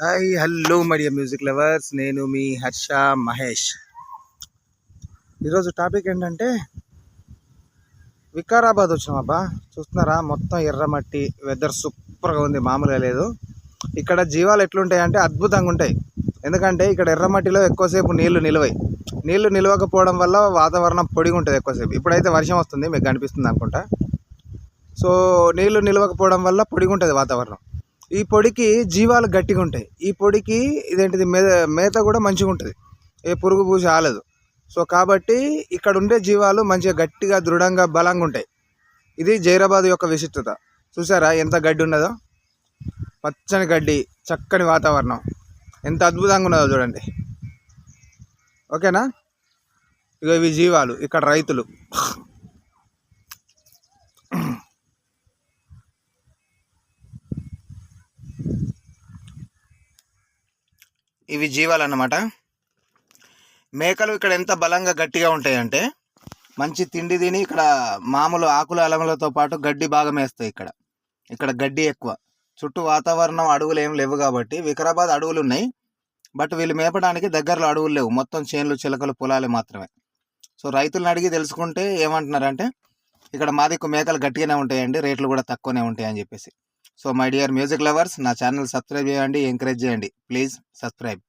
Hi hello Mariya music lovers, నేను మీ హర్ష మహేష్. ఈరోజు topic ఏంటంటే వికారాబాద్ వచ్చినామబ్బా. చూస్తున్నారా, మొత్తం ఎర్రమట్టి, వెదర్ సూపర్గా ఉంది, మామూలుగా లేదు. ఇక్కడ జీవాలు ఎట్లుంటాయంటే అద్భుతంగా ఉంటాయి. ఎందుకంటే ఇక్కడ ఎర్రమట్టిలో ఎక్కువసేపు నీళ్లు నిలవకపోవడం వల్ల వాతావరణం పొడిగా ఉంటుంది ఎక్కువసేపు. ఇప్పుడైతే వర్షం వస్తుంది, మీకు కనిపిస్తుంది అనుకుంటా. సో నీళ్లు నిలవకపోవడం వల్ల పొడిగా ఉంటుంది వాతావరణం. ఈ పొడికి జీవాలు గట్టిగా ఉంటాయి. ఈ పొడికి ఇదేంటిది మేత కూడా మంచిగా ఉంటుంది, ఏ పురుగు పూసి ఆలదు. సో కాబట్టి ఇక్కడ ఉండే జీవాలు మంచిగా గట్టిగా దృఢంగా బలంగా ఉంటాయి. ఇది జైరాబాద్ యొక్క విశిష్టత. చూసారా ఎంత గడ్డి ఉన్నదో, పచ్చని గడ్డి, చక్కని వాతావరణం, ఎంత అద్భుతంగా ఉన్నదో చూడండి. ఓకేనా? ఇక ఇవి జీవాలు, ఇక్కడ రైతులు. ఇవి జీవాలు అన్నమాట. మేకలు ఇక్కడ ఎంత బలంగా గట్టిగా ఉంటాయంటే మంచి తిండి తిని ఇక్కడ మామూలు ఆకుల అలములతో పాటు గడ్డి బాగా మేస్తాయి. ఇక్కడ గడ్డి ఎక్కువ. చుట్టూ వాతావరణం అడవులు ఏం లేవు కాబట్టి, వికారాబాద్ అడవులు ఉన్నాయి, బట్ వీళ్ళు మేపడానికి దగ్గరలో అడవులు లేవు, మొత్తం చేన్లు చిలకలు పొలాలు మాత్రమే. సో రైతులను అడిగి తెలుసుకుంటే ఏమంటున్నారంటే ఇక్కడ మా దిక్కు మేకలు గట్టిగానే ఉంటాయండి, రేట్లు కూడా తక్కువనే ఉంటాయి అని చెప్పేసి. So my dear music lovers, నా ఛానల్ సబ్స్క్రైబ్ చేయండి, ఎంకరేజ్ చేయండి, ప్లీజ్ సబ్స్క్రైబ్.